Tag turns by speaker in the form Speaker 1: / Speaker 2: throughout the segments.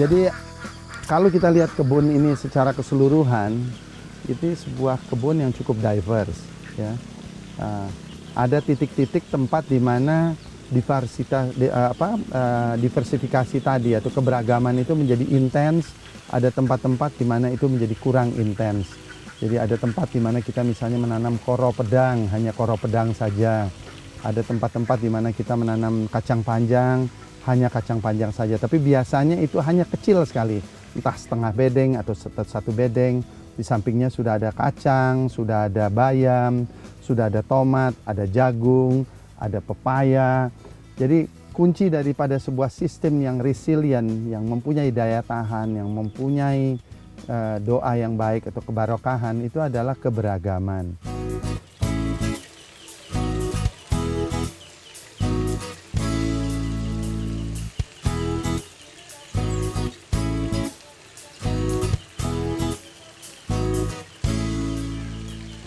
Speaker 1: Jadi kalau kita lihat kebun ini secara keseluruhan, itu sebuah kebun yang cukup diverse, ya. Ada titik-titik tempat di mana diversifikasi tadi atau keberagaman itu menjadi intens, ada tempat-tempat di mana itu menjadi kurang intens. Jadi ada tempat di mana kita misalnya menanam koro pedang, hanya koro pedang saja. Ada tempat-tempat di mana kita menanam kacang panjang, hanya kacang panjang saja. Tapi biasanya itu hanya kecil sekali, entah setengah bedeng atau satu bedeng. Di sampingnya sudah ada kacang, sudah ada bayam, sudah ada tomat, ada jagung, ada pepaya. Jadi kunci daripada sebuah sistem yang resilient, yang mempunyai daya tahan, yang mempunyai doa yang baik atau kebarokahan, itu adalah keberagaman.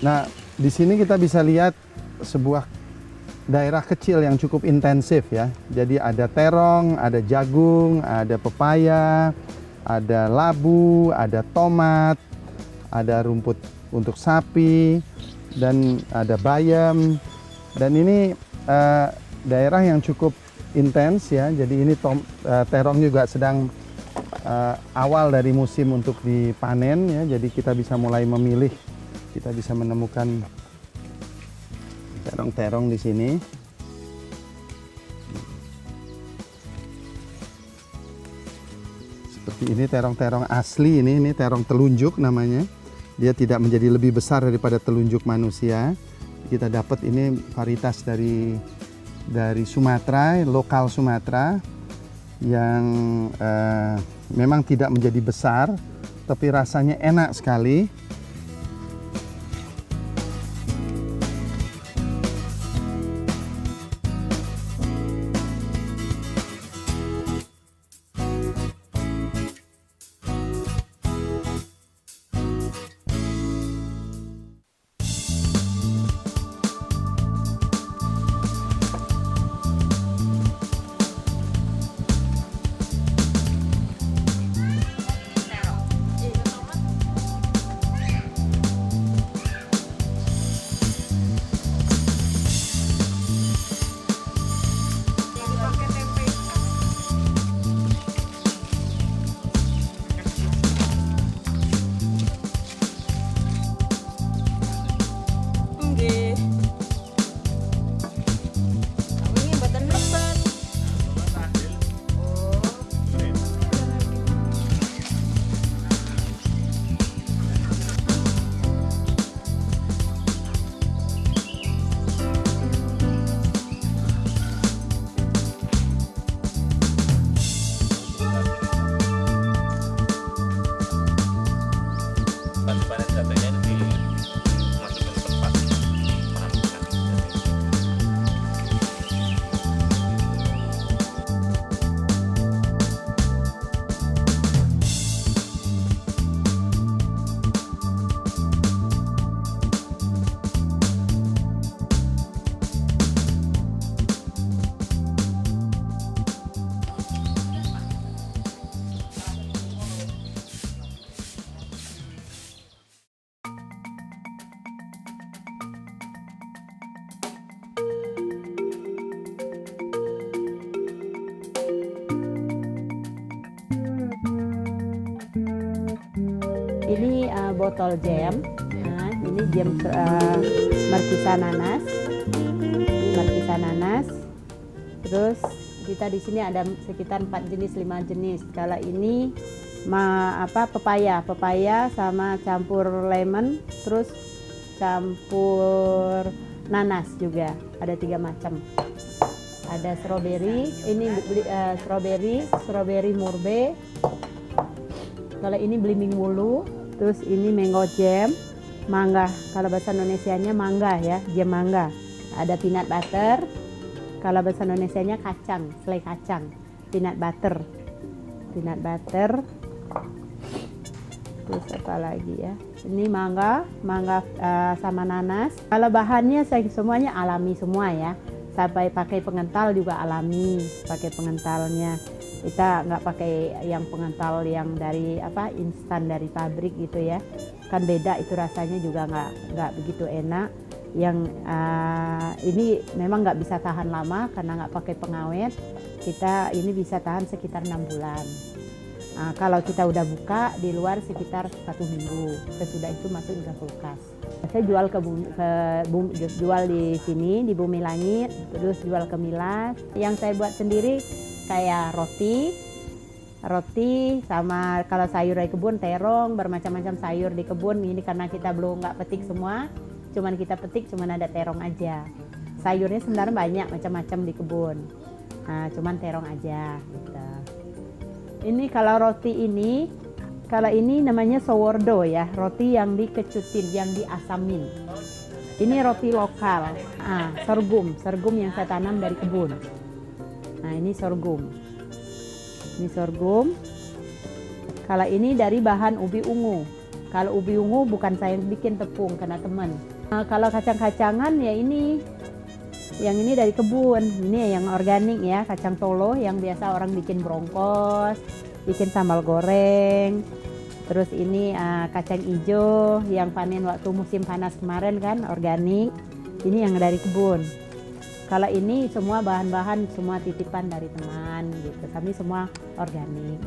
Speaker 1: Nah, di sini kita bisa lihat sebuah daerah kecil yang cukup intensif, ya. Jadi ada terong, ada jagung, ada pepaya, ada labu, ada tomat, ada rumput untuk sapi, dan ada bayam. Dan ini daerah yang cukup intens, ya. Jadi ini terong juga sedang awal dari musim untuk dipanen, ya. Jadi kita bisa mulai memilih. Kita bisa menemukan terong-terong di sini. Seperti ini terong-terong asli, ini terong telunjuk namanya. Dia tidak menjadi lebih besar daripada telunjuk manusia. Kita dapat ini varietas dari Sumatera, lokal Sumatera, yang memang tidak menjadi besar, tapi rasanya enak sekali.
Speaker 2: Ini botol jam. Nah, ini jam markisa nanas. Ini markisa nanas. Terus kita di sini ada sekitar 4 jenis, 5 jenis. Kalau ini pepaya sama campur lemon, terus campur nanas juga. Ada 3 macam. Ada strawberry, ini strawberry murbe. Kalau ini belimbing wulu, terus ini mango jam, mangga. Kalau bahasa Indonesianya mangga, ya, jam mangga. Ada peanut butter. Kalau bahasa Indonesianya kacang, selai kacang, peanut butter. Terus apa lagi, ya? Ini mangga sama nanas. Kalau bahannya semuanya alami semua, ya. Sampai pakai pengental juga alami, pakai pengentalnya. Kita nggak pakai yang pengental yang dari instan dari pabrik gitu ya. Kan beda itu rasanya juga nggak begitu enak. Yang ini memang nggak bisa tahan lama karena nggak pakai pengawet. Kita ini bisa tahan sekitar 6 bulan. Nah, kalau kita udah buka di luar sekitar 1 minggu. Sesudah itu masuk ke kulkas. Saya jual jual di sini di Bumi Langit, terus jual ke Milas. Yang saya buat sendiri kayak roti sama kalau sayur dari kebun, terong, bermacam-macam sayur di kebun. Ini karena kita belum nggak petik semua, cuman kita petik cuman ada terong aja. Sayurnya sebenarnya banyak macam-macam di kebun, nah, cuman terong aja gitu. Ini kalau roti ini, kalau ini namanya sourdough ya, roti yang dikecutin, yang diasamin. Ini roti lokal, sorghum yang saya tanam dari kebun. Nah, ini sorghum. Ini sorghum. Kalau ini dari bahan ubi ungu. Kalau ubi ungu bukan saya yang bikin, tepung karena teman. Nah, kalau kacang-kacangan ya ini. Yang ini dari kebun. Ini yang organik ya, kacang tolo yang biasa orang bikin brongkos, bikin sambal goreng. Terus ini kacang hijau yang panen waktu musim panas kemarin kan, organik. Ini yang dari kebun. Kalau ini semua bahan-bahan semua titipan dari teman gitu. Kami semua organik.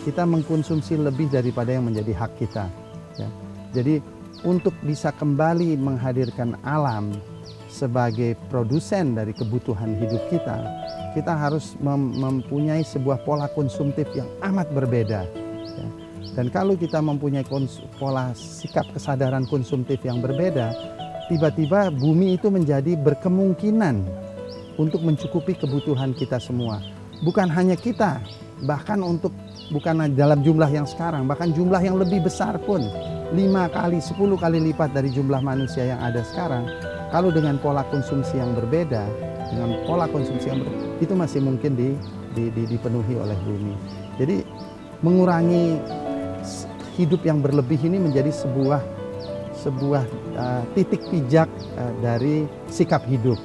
Speaker 1: Kita mengkonsumsi lebih daripada yang menjadi hak kita. Ya. Jadi untuk bisa kembali menghadirkan alam sebagai produsen dari kebutuhan hidup kita, kita harus mempunyai sebuah pola konsumtif yang amat berbeda. Ya. Dan kalau kita mempunyai pola sikap kesadaran konsumtif yang berbeda, tiba-tiba bumi itu menjadi berkemungkinan untuk mencukupi kebutuhan kita semua. Bukan hanya kita, bahkan bukan dalam jumlah yang sekarang, bahkan jumlah yang lebih besar pun, 5 kali, 10 kali lipat dari jumlah manusia yang ada sekarang. Kalau dengan pola konsumsi yang berbeda, itu masih mungkin dipenuhi oleh bumi. Jadi mengurangi hidup yang berlebih ini menjadi sebuah titik pijak dari sikap hidup.